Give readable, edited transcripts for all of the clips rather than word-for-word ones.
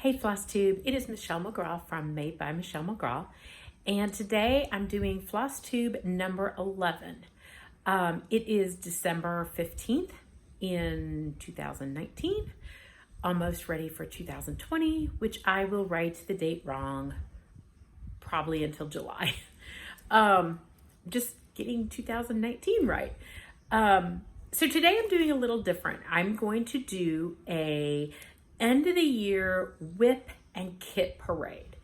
Hey Flosstube, it is Michelle McGraw from Made by Michelle McGraw, and today I'm doing Flosstube number 11. It is December 15th in 2019, almost ready for 2020, which I will write the date wrong probably until July. Just getting 2019 right. So today I'm doing a little different. I'm going to do a end of the year whip and kit parade.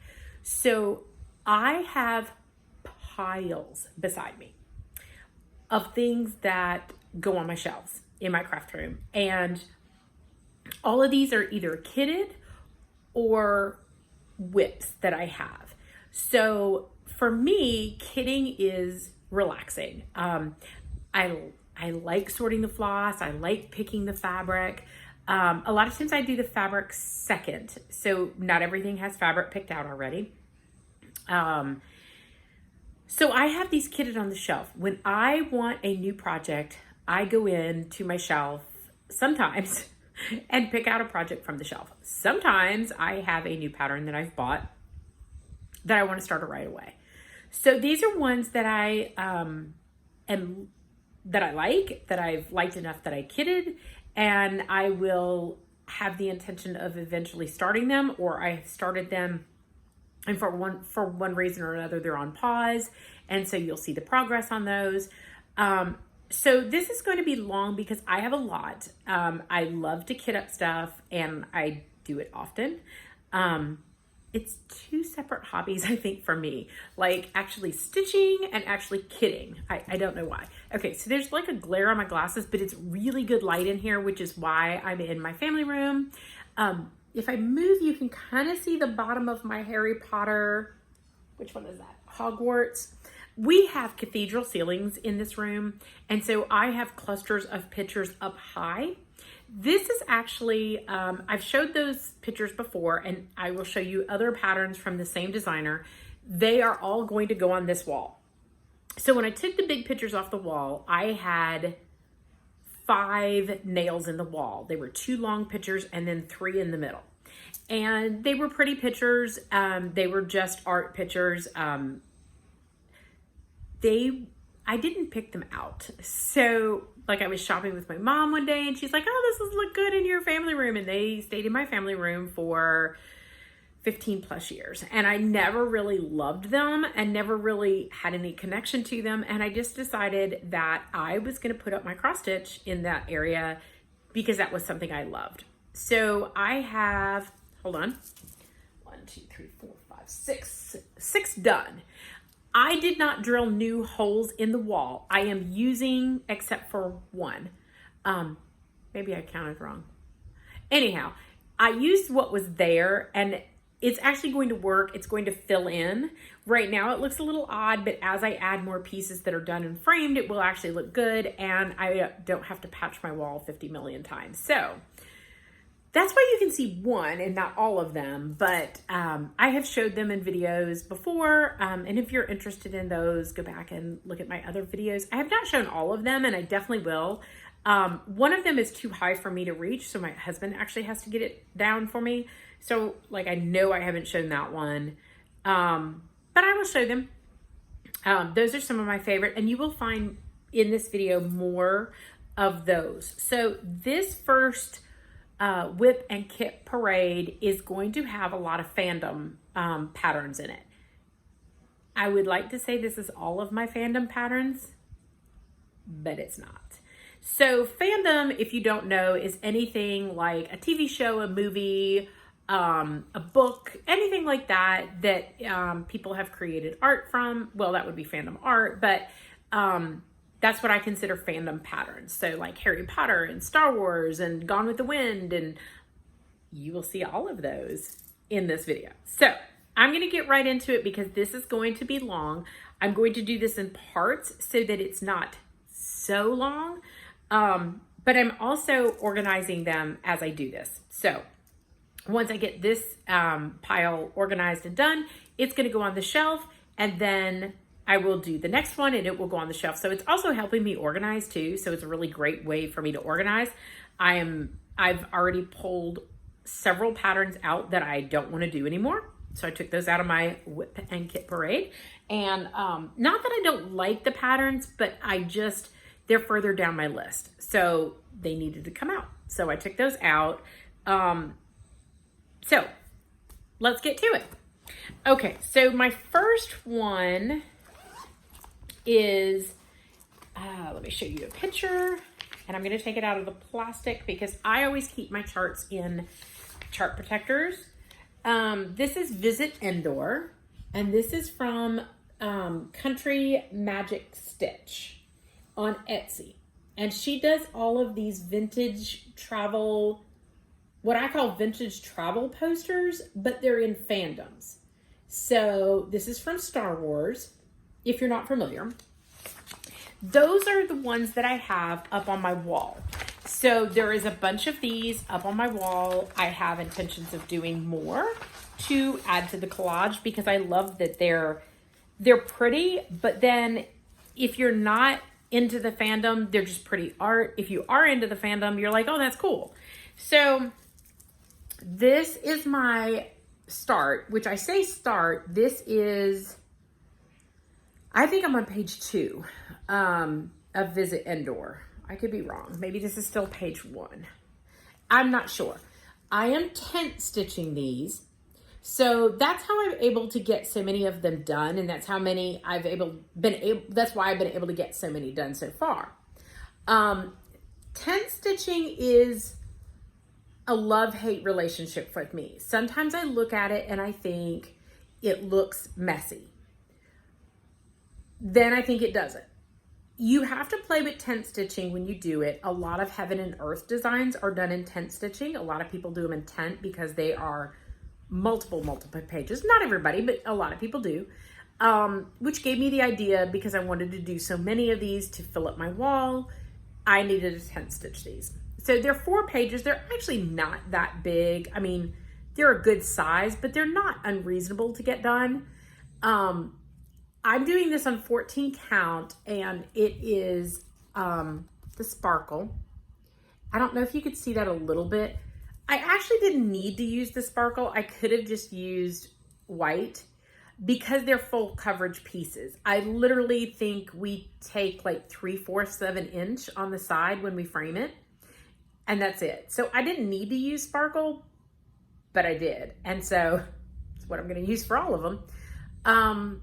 So I have piles beside me of things that go on my shelves in my craft room. And all of these are either kitted or whips that I have. So for me, kitting is relaxing. I like sorting the floss. I like picking the fabric. A lot of times I do the fabric second, so not everything has fabric picked out already. So I have these kitted on the shelf. When I want a new project, I go into my shelf sometimes and pick out a project from the shelf. Sometimes I have a new pattern that I've bought that I want to start right away. So these are ones that I like, that I've liked enough that I kitted, and I will have the intention of eventually starting them, or I have started them and for one reason or another they're on pause, and so you'll see the progress on those. So this is going to be long because I have a lot. I love to kit up stuff and I do it often. It's two separate hobbies, I think, for me, like actually stitching and actually kitting. I don't know why. Okay, so there's like a glare on my glasses, but it's really good light in here, which is why I'm in my family room. If I move, you can kind of see the bottom of my Harry Potter, which one is that? Hogwarts. We have cathedral ceilings in this room, and so I have clusters of pictures up high. This is actually, I've showed those pictures before, and I will show you other patterns from the same designer. They are all going to go on this wall. So when I took the big pictures off the wall, I had 5 nails in the wall. They were 2 long pictures and then 3 in the middle. And they were pretty pictures. They were just art pictures. I didn't pick them out. So like I was shopping with my mom one day and she's like, oh, this will look good in your family room. And they stayed in my family room for 15 plus years. And I never really loved them and never really had any connection to them. And I just decided that I was going to put up my cross stitch in that area because that was something I loved. So I have, hold on, 1, 2, 3, 4, 5, 6 done. I did not drill new holes in the wall. I am using, except for one. Maybe I counted wrong. Anyhow, I used what was there and it's actually going to work. It's going to fill in. Right now it looks a little odd, but as I add more pieces that are done and framed, it will actually look good and I don't have to patch my wall 50 million times. So that's why you can see one and not all of them, but I have showed them in videos before, and if you're interested in those, go back and look at my other videos. I have not shown all of them, and I definitely will. One of them is too high for me to reach, so my husband actually has to get it down for me. So, like, I know I haven't shown that one, but I will show them. Those are some of my favorite, and you will find in this video more of those. So this first whip and kit parade is going to have a lot of Fandom patterns in it. I would like to say this is all of my Fandom patterns, but it's not. So Fandom, if you don't know, is anything like a TV show, a movie, a book, anything like that people have created art from. Well, that would be Fandom art, but that's what I consider Fandom patterns. So like Harry Potter and Star Wars and Gone with the Wind, and you will see all of those in this video. So I'm going to get right into it because this is going to be long. I'm going to do this in parts so that it's not so long, but I'm also organizing them as I do this. So once I get this pile organized and done, it's going to go on the shelf, and then I will do the next one and it will go on the shelf. So it's also helping me organize too. So it's a really great way for me to organize. I've already pulled several patterns out that I don't want to do anymore. So I took those out of my whip and kit parade. And not that I don't like the patterns, but they're further down my list. So they needed to come out. So I took those out. So let's get to it. Okay, so my first one is, let me show you a picture. And I'm gonna take it out of the plastic because I always keep my charts in chart protectors. This is Visit Indoor, and this is from Country Magic Stitch on Etsy. And she does all of these vintage travel, what I call vintage travel posters, but they're in fandoms. So this is from Star Wars, if you're not familiar. Those are the ones that I have up on my wall. So there is a bunch of these up on my wall. I have intentions of doing more to add to the collage because I love that they're pretty, but then if you're not into the fandom, they're just pretty art. If you are into the fandom, you're like, oh, that's cool. So this is my start, which I say start. This is, I think I'm on page 2 of Visit Indoor. I could be wrong. Maybe this is still page 1. I'm not sure. I am tent stitching these. So that's how I'm able to get so many of them done. And that's how many that's why I've been able to get so many done so far. Tent stitching is a love-hate relationship with me. Sometimes I look at it and I think it looks messy. Then I think it doesn't. You have to play with tent stitching when you do it. A lot of heaven and earth designs are done in tent stitching. A lot of people do them in tent because they are multiple pages. Not everybody, but a lot of people do. Which gave me the idea because I wanted to do so many of these to fill up my wall. I needed to tent stitch these. So they're 4 pages. They're actually not that big. I mean, they're a good size, but they're not unreasonable to get done. I'm doing this on 14 count, and it is the sparkle. I don't know if you could see that a little bit. I actually didn't need to use the sparkle. I could have just used white because they're full coverage pieces. I literally think we take like 3/4 of an inch on the side when we frame it, and that's it. So I didn't need to use sparkle, but I did. And so it's what I'm going to use for all of them.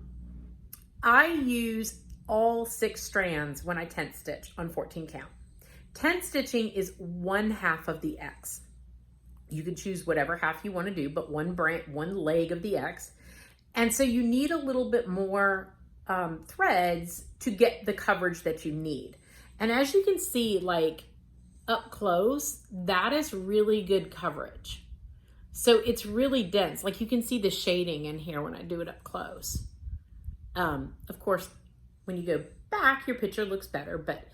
I use all 6 strands when I tent stitch on 14 count. Tent stitching is 1/2 of the X. You can choose whatever half you want to do, but one leg of the X. And so you need a little bit more threads to get the coverage that you need. And as you can see, like up close, that is really good coverage. So it's really dense. Like you can see the shading in here when I do it up close. Of course, when you go back, your picture looks better, but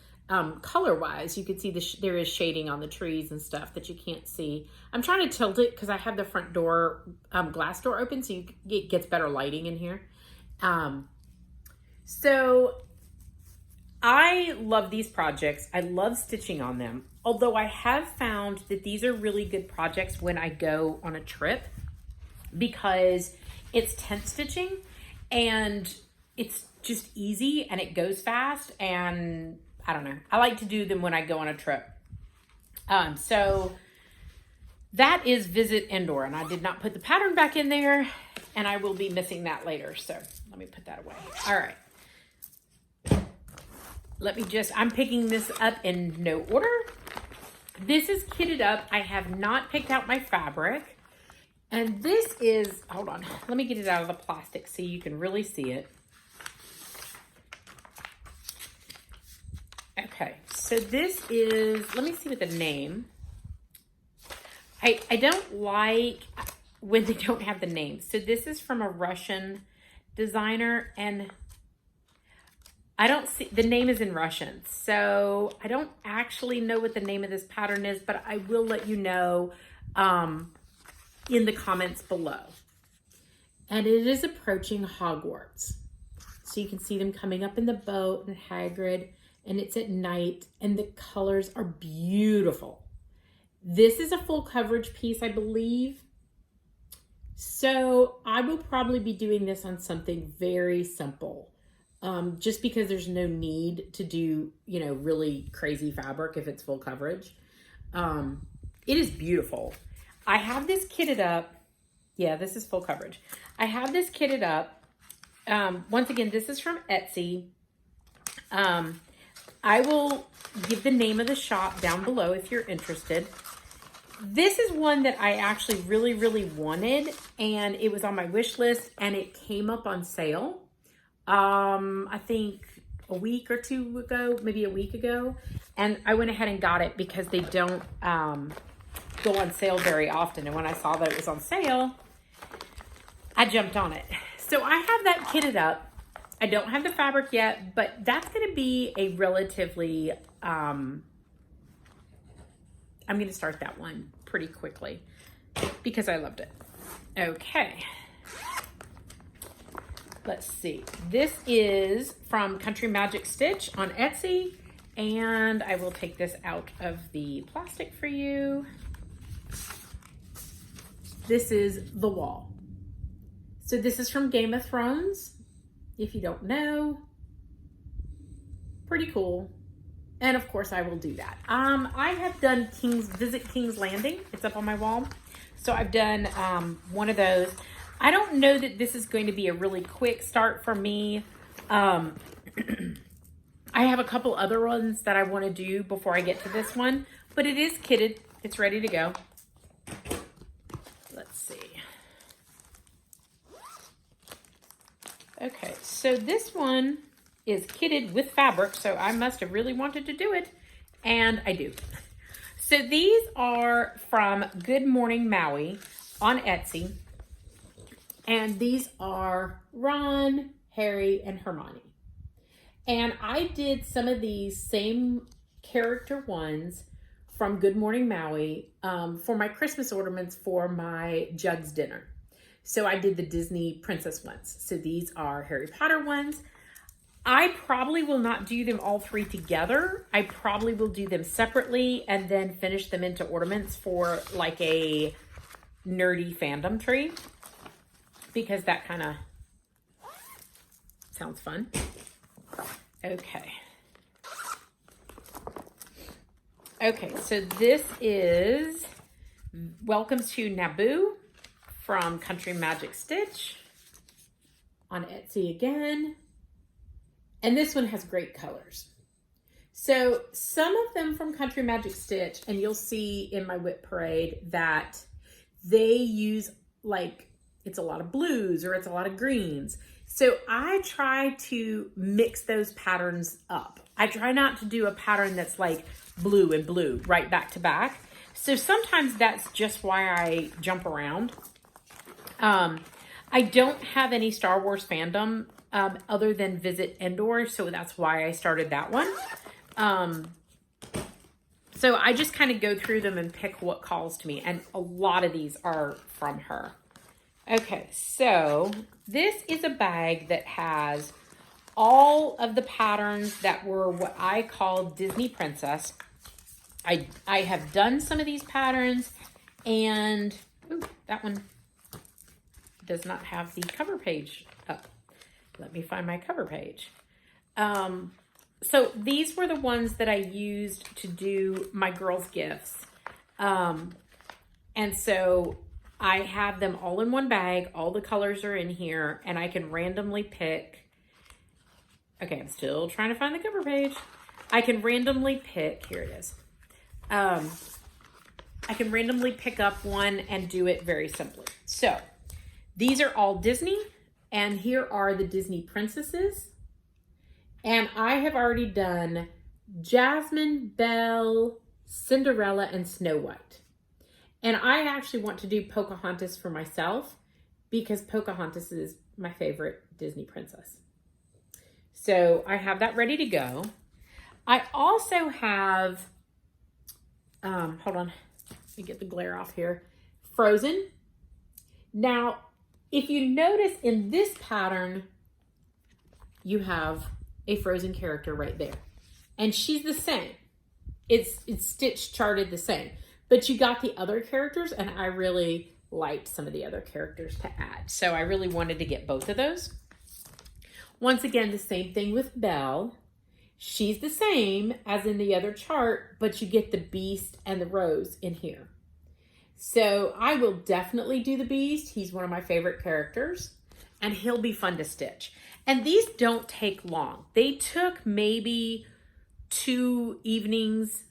color-wise, you can see there is shading on the trees and stuff that you can't see. I'm trying to tilt it because I have the front door, glass door open, so it gets better lighting in here. So I love these projects. I love stitching on them, although I have found that these are really good projects when I go on a trip because it's tent stitching and it's just easy and it goes fast, and I don't know. I like to do them when I go on a trip. So that is Visit Indoor, and I did not put the pattern back in there, and I will be missing that later. So let me put that away. All right. I'm picking this up in no order. This is kitted up. I have not picked out my fabric. And this is, hold on, let me get it out of the plastic so you can really see it. Okay, so this is, let me see what the name. I don't like when they don't have the name. So this is from a Russian designer, and I don't see, the name is in Russian. So I don't actually know what the name of this pattern is, but I will let you know in the comments below. And it is approaching Hogwarts. So you can see them coming up in the boat and Hagrid, and it's at night, and the colors are beautiful. This is a full coverage piece, I believe. So I will probably be doing this on something very simple. Just because there's no need to do, really crazy fabric if it's full coverage. It is beautiful. I have this kitted up. Yeah, this is full coverage. I have this kitted up. Once again, this is from Etsy. I will give the name of the shop down below if you're interested. This is one that I actually really, really wanted, and it was on my wish list, and it came up on sale. I think a week or two ago, maybe a week ago, and I went ahead and got it because they don't go on sale very often. And when I saw that it was on sale, I jumped on it. So I have that kitted up. I don't have the fabric yet, but that's going to be a relatively, I'm going to start that one pretty quickly because I loved it. Okay. Let's see. This is from Country Magic Stitch on Etsy, and I will take this out of the plastic for you. This is The Wall. So this is from Game of Thrones. If you don't know, pretty cool. And of course I will do that. I have done Visit King's Landing. It's up on my wall. So I've done one of those. I don't know that this is going to be a really quick start for me. I have a couple other ones that I want to do before I get to this one, but it is kitted. It's ready to go. Let's see. Okay, so this one is kitted with fabric, so I must have really wanted to do it, and I do. So these are from Good Morning Maui on Etsy. And these are Ron, Harry, and Hermione. And I did some of these same character ones from Good Morning Maui for my Christmas ornaments for my Judd's dinner. So I did the Disney princess ones. So these are Harry Potter ones. I probably will not do them all three together. I probably will do them separately and then finish them into ornaments for like a nerdy fandom tree, because that kind of sounds fun. Okay. Okay, so this is Welcome to Naboo from Country Magic Stitch on Etsy again. And this one has great colors. So some of them from Country Magic Stitch, and you'll see in my whip parade that they use like, it's a lot of blues or it's a lot of greens. So I try to mix those patterns up. I try not to do a pattern that's like blue and blue right back to back. So sometimes that's just why I jump around. I don't have any Star Wars fandom other than Visit Endor, so that's why I started that one. So I just kind of go through them and pick what calls to me, and a lot of these are from her. Okay, so this is a bag that has all of the patterns that were what I call Disney Princess. I have done some of these patterns, and ooh, that one does not have the cover page up. Let me find my cover page. So these were the ones that I used to do my girls' gifts. And so I have them all in one bag. All the colors are in here, and I can randomly pick. Okay, I'm still trying to find the cover page. I can randomly pick, here it is. I can randomly pick up one and do it very simply. So these are all Disney, and here are the Disney princesses. And I have already done Jasmine, Belle, Cinderella, and Snow White. And I actually want to do Pocahontas for myself because Pocahontas is my favorite Disney princess. So I have that ready to go. I also have, hold on, let me get the glare off here. Frozen. Now, if you notice in this pattern, you have a Frozen character right there. And she's the same. It's stitch charted the same. but you got the other characters, and I really liked some of the other characters to add. So I really wanted to get both of those. Once again, the same thing with Belle. She's the same as in the other chart, but you get the Beast and the Rose in here. So I will definitely do the Beast. He's one of my favorite characters, and he'll be fun to stitch. And these don't take long. They took maybe 2 evenings,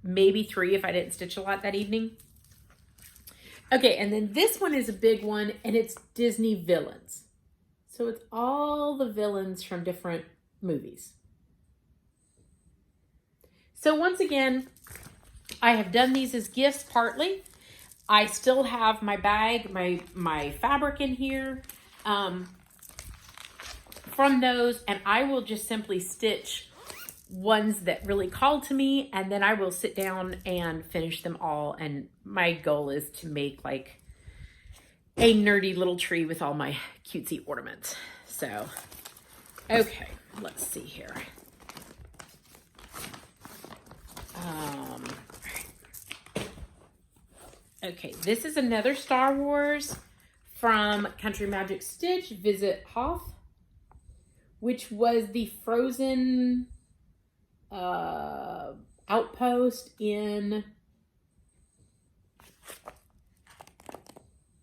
maybe 3 if I didn't stitch a lot that evening. Okay, and then this one is a big one, and it's Disney villains. So it's all the villains from different movies. So once again, I have done these as gifts partly. I still have my bag, my fabric in here from those, and I will just simply stitch ones that really called to me, and then I will sit down and finish them all. And my goal is to make like a nerdy little tree with all my cutesy ornaments. So, okay, let's see here. Okay, this is another Star Wars from Country Magic Stitch, Visit Hoth, which was the frozen outpost in,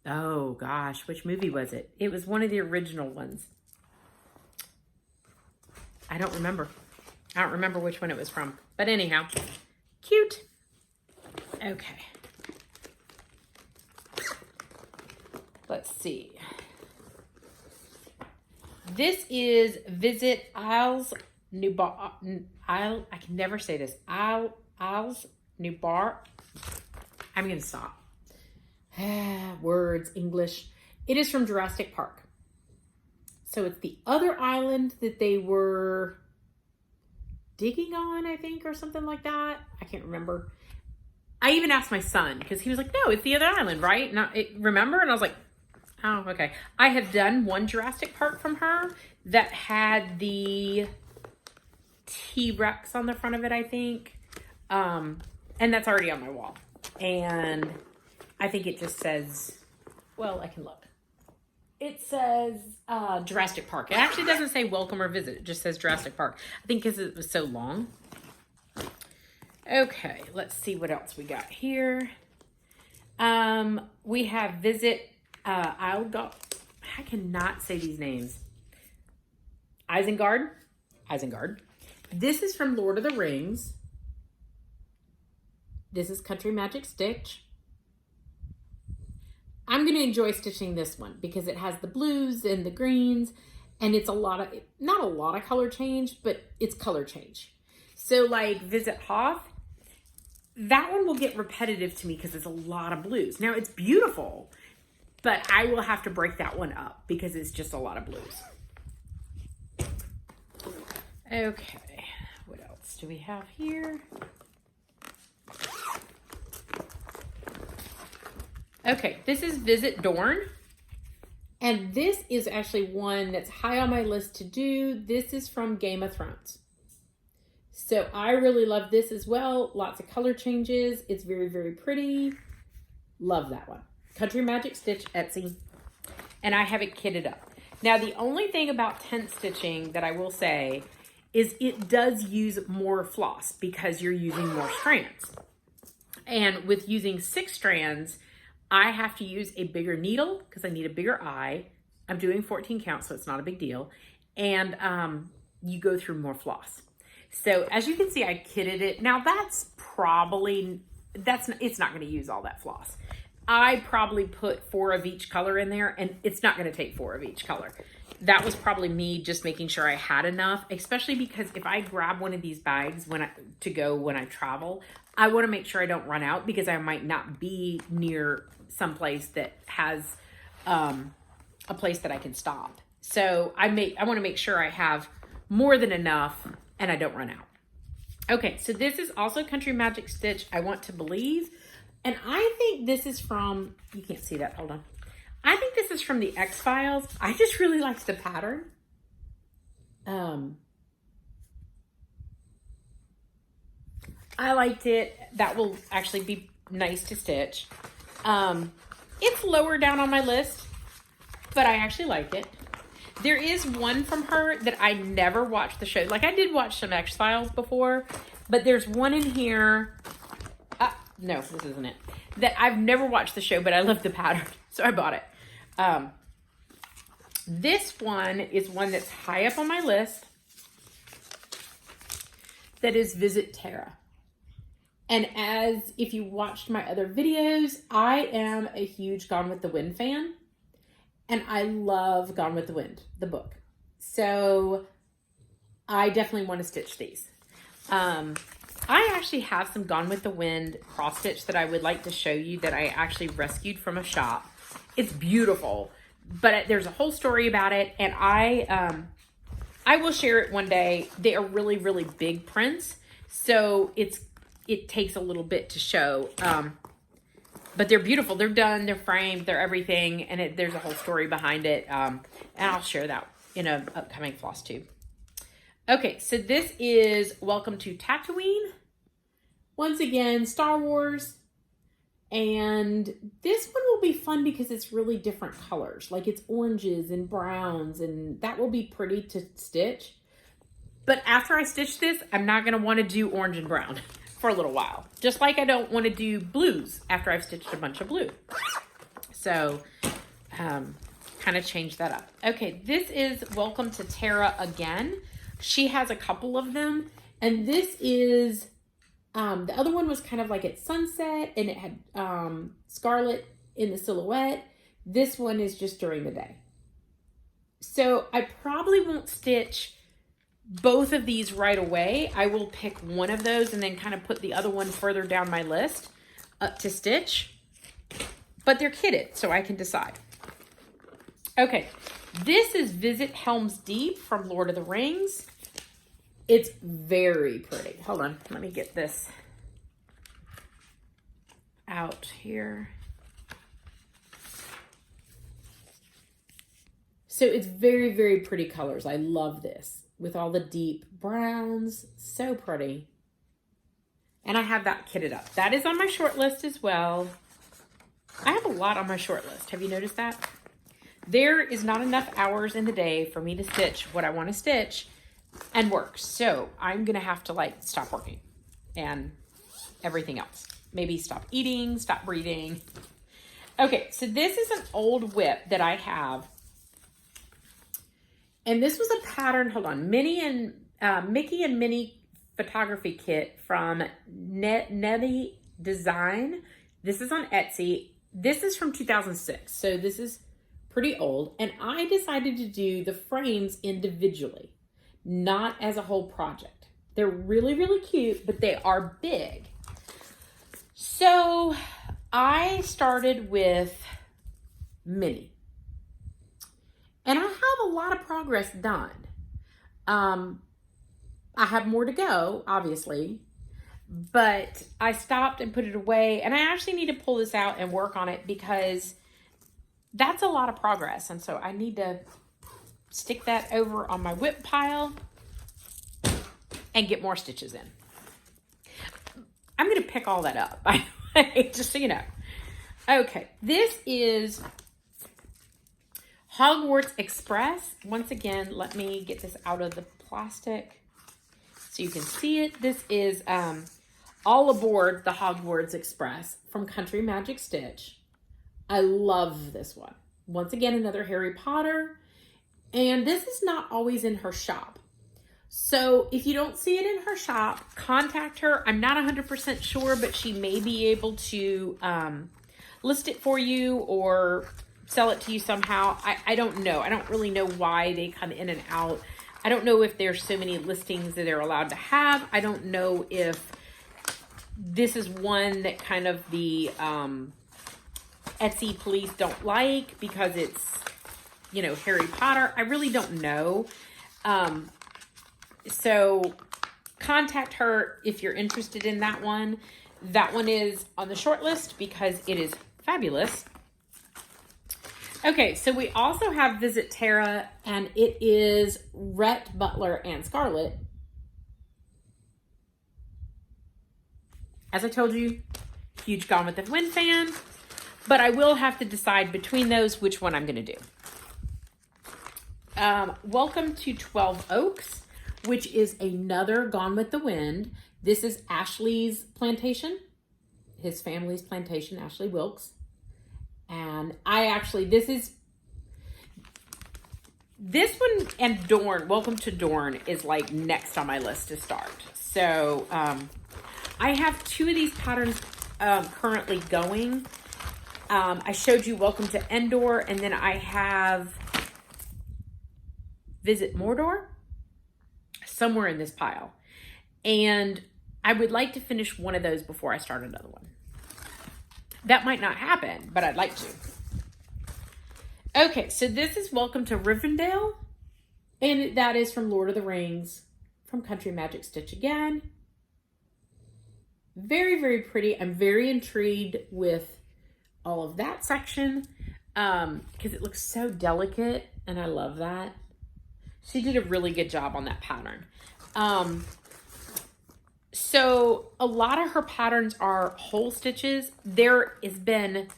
oh gosh, which movie was it? It was one of the original ones. I don't remember. I don't remember which one it was from. But anyhow, cute. Okay. Let's see. This is Visit Isles Nubar. I can never say this. Isles Nubar. I'm going to stop. Words, English. It is from Jurassic Park. So it's the other island that they were digging on, I think, or something like that. I can't remember. I even asked my son because he was like, no, it's the other island, right? Remember? And I was like, oh, okay. I have done one Jurassic Park from her that had the T-Rex on the front of it, I think. And that's already on my wall. And I think it just says, well, I can look. It says Jurassic Park. It actually doesn't say welcome or visit. It just says Jurassic Park. I think because it was so long. Okay, let's see what else we got here. We have Visit Isengard. I cannot say these names. Isengard. This is from Lord of the Rings. This is Country Magic Stitch. I'm going to enjoy stitching this one because it has the blues and the greens, and it's not a lot of color change, but it's color change. So like Visit Hoth, that one will get repetitive to me because it's a lot of blues. Now it's beautiful, but I will have to break that one up because it's just a lot of blues. Okay, what else do we have here? Okay, this is Visit Dorne. And this is actually one that's high on my list to do. This is from Game of Thrones. So I really love this as well. Lots of color changes. It's very, very pretty. Love that one. Country Magic Stitch, Etsy. And I have it kitted up. Now, the only thing about tent stitching that I will say is it does use more floss because you're using more strands. And with using 6 strands, I have to use a bigger needle because I need a bigger eye. I'm doing 14 count, so it's not a big deal. And you go through more floss. So as you can see, I kitted it. Now it's not going to use all that floss. I probably put 4 of each color in there, and it's not going to take 4 of each color. That was probably me just making sure I had enough, especially because if I grab one of these bags when I travel, I want to make sure I don't run out because I might not be near someplace that has a place that I can stop. So I want to make sure I have more than enough and I don't run out. Okay, so this is also Country Magic Stitch, I Want to Believe. And I think this is from, you can't see that, hold on. I think this is from the X-Files. I just really liked the pattern. I liked it. That will actually be nice to stitch. It's lower down on my list, but I actually like it. There is one from her that I never watched the show. Like, I did watch some X-Files before, but there's one in here. No, this isn't it. That I've never watched the show, but I love the pattern, so I bought it. This one is one that's high up on my list. That is Visit Tara. And as if you watched my other videos, I am a huge Gone with the Wind fan. And I love Gone with the Wind, the book. So I definitely want to stitch these. I actually have some Gone with the Wind cross stitch that I would like to show you that I actually rescued from a shop. It's beautiful, but there's a whole story about it. And I will share it one day. They are really, really big prints. So it takes a little bit to show. But they're beautiful. They're done. They're framed. They're everything. And there's a whole story behind it. And I'll share that in an upcoming Flosstube. Okay, so this is Welcome to Tatooine. Once again, Star Wars. And this one will be fun because it's really different colors. Like, it's oranges and browns. And that will be pretty to stitch. But after I stitch this, I'm not going to want to do orange and brown for a little while. Just like I don't want to do blues after I've stitched a bunch of blue. So, kind of change that up. Okay, this is Welcome to Tara again. She has a couple of them. And this is, the other one was kind of like at sunset. And it had scarlet in the silhouette. This one is just during the day. So I probably won't stitch both of these right away. I will pick one of those and then kind of put the other one further down my list to stitch. But they're kitted, so I can decide. Okay, this is Visit Helm's Deep from Lord of the Rings. It's very pretty. Hold on, let me get this out here. So it's very, very pretty colors. I love this. With all the deep browns. So pretty. And I have that kitted up. That is on my short list as well. I have a lot on my short list. Have you noticed that? There is not enough hours in the day for me to stitch what I want to stitch and work. So I'm going to have to like stop working and everything else. Maybe stop eating, stop breathing. Okay, so this is an old whip that I have. And this was a pattern, hold on, Mickey and Minnie photography kit from Nettie Design. This is on Etsy. This is from 2006, so this is pretty old. And I decided to do the frames individually, not as a whole project. They're really, really cute, but they are big. So I started with Minnie. And I have a lot of progress done. I have more to go, obviously, but I stopped and put it away. And I actually need to pull this out and work on it because that's a lot of progress. And so I need to stick that over on my whip pile and get more stitches in. I'm going to pick all that up, by the way, just so you know. Okay, this is Hogwarts Express. Once again, let me get this out of the plastic so you can see it. This is All Aboard the Hogwarts Express from Country Magic Stitch. I love this one. Once again, another Harry Potter. And this is not always in her shop. So if you don't see it in her shop, contact her. I'm not 100% sure, but she may be able to list it for you or sell it to you somehow. I don't know. I don't really know why they come in and out. I don't know if there's so many listings that they're allowed to have. I don't know if this is one that kind of the Etsy police don't like because it's, you know, Harry Potter. I really don't know. So contact her if you're interested in that one. That one is on the short list because it is fabulous. Okay, so we also have Visit Tara, and it is Rhett, Butler, and Scarlett. As I told you, huge Gone with the Wind fan, but I will have to decide between those which one I'm going to do. Welcome to 12 Oaks, which is another Gone with the Wind. This is Ashley's plantation, his family's plantation, Ashley Wilkes. And this one and Dorn, Welcome to Dorn, is like next on my list to start. So I have 2 of these patterns currently going. I showed you Welcome to Endor, and then I have Visit Mordor somewhere in this pile. And I would like to finish one of those before I start another one. That might not happen, but I'd like to. Okay, so this is Welcome to Rivendell, and that is from Lord of the Rings, from Country Magic Stitch again. Very, very pretty. I'm very intrigued with all of that section because it looks so delicate, and I love that. She did a really good job on that pattern. So a lot of her patterns are whole stitches. There has been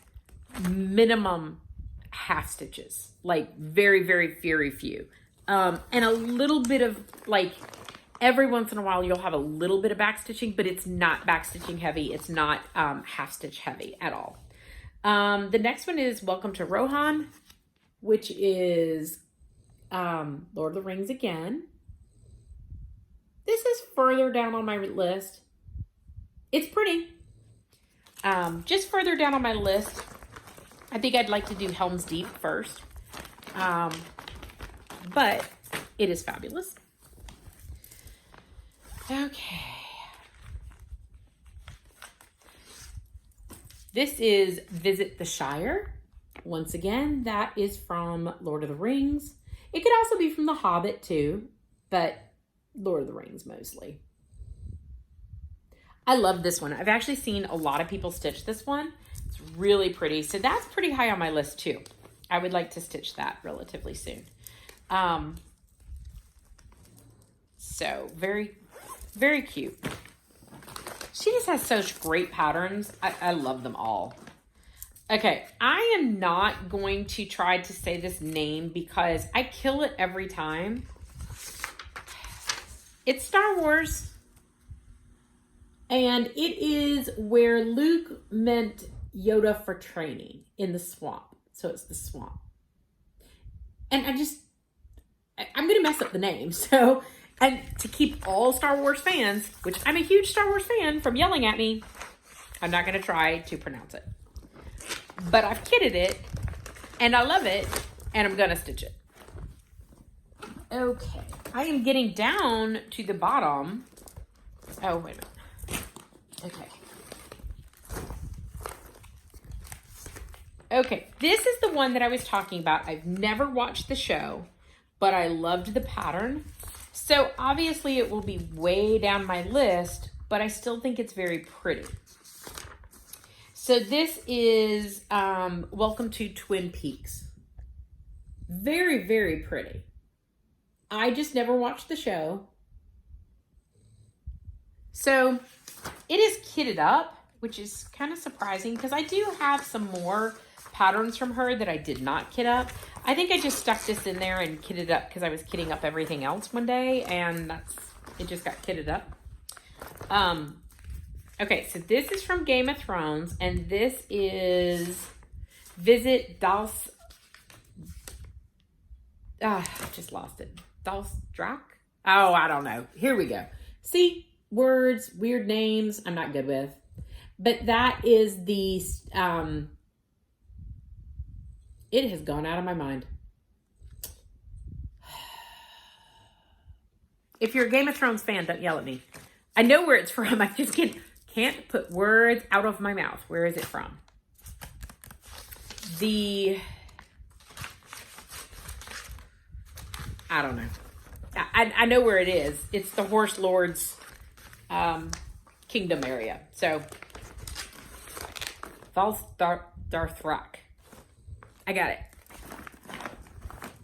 minimum half stitches, like very, very, very few. And a little bit of like, every once in a while you'll have a little bit of back stitching, but it's not back stitching heavy. It's not half stitch heavy at all. The next one is Welcome to Rohan, which is Lord of the Rings again. This is further down on my list. It's pretty. Just further down on my list. I think I'd like to do Helm's Deep first. But it is fabulous. Okay. This is Visit the Shire. Once again, that is from Lord of the Rings. It could also be from The Hobbit too, but Lord of the Rings mostly. I love this one. I've actually seen a lot of people stitch this one. It's really pretty. So that's pretty high on my list too. I would like to stitch that relatively soon. So very, very cute. She just has such great patterns. I love them all. Okay, I am not going to try to say this name because I kill it every time. It's Star Wars. And it is where Luke met Yoda for training in the swamp. So it's the swamp. And I'm going to mess up the name. So, and to keep all Star Wars fans, which I'm a huge Star Wars fan, from yelling at me, I'm not going to try to pronounce it. But I've kitted it, and I love it, and I'm going to stitch it. Okay. I am getting down to the bottom. Oh, wait a minute. Okay. Okay, this is the one that I was talking about. I've never watched the show, but I loved the pattern. So obviously it will be way down my list, but I still think it's very pretty. So this is Welcome to Twin Peaks. Very, very pretty. I just never watched the show. So it is kitted up, which is kind of surprising because I do have some more patterns from her that I did not kit up. I think I just stuck this in there and kitted up because I was kitting up everything else one day, and it just got kitted up. Okay, so this is from Game of Thrones, and this is Visit Dals. I just lost it. Dalsdrak? Oh, I don't know. Here we go. See, words, weird names, I'm not good with. But that is the, it has gone out of my mind. If you're a Game of Thrones fan, don't yell at me. I know where it's from. I just can't put words out of my mouth. Where is it from? I don't know. I know where it is. It's the Horse Lord's kingdom area. So, Darthrak. I got it.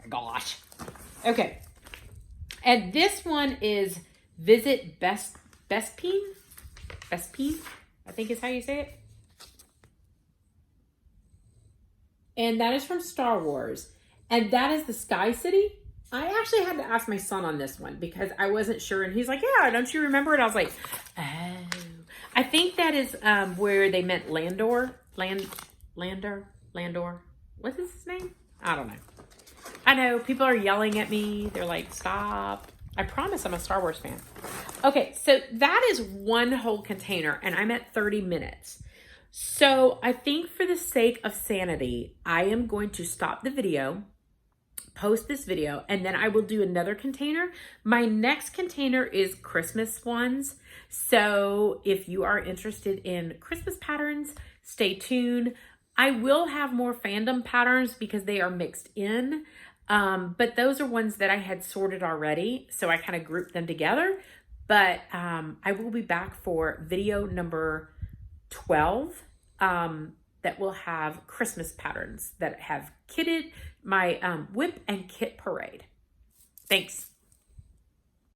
Gosh. Okay. And this one is Visit Bespine. I think is how you say it. And that is from Star Wars. And that is the Sky City. I actually had to ask my son on this one because I wasn't sure. And he's like, yeah, don't you remember it? I was like, oh. I think that is where they meant Landor. Landor. What's his name? I don't know. I know people are yelling at me. They're like, stop. I promise I'm a Star Wars fan. Okay, so that is one whole container and I'm at 30 minutes. So I think for the sake of sanity, I am going to stop the video, post this video, and then I will do another container. My next container is Christmas ones. So if you are interested in Christmas patterns, stay tuned. I will have more Fandom patterns because they are mixed in. But those are ones that I had sorted already. So I kind of grouped them together. But I will be back for video number 12 that will have Christmas patterns that have kitted my whip and kit parade. Thanks.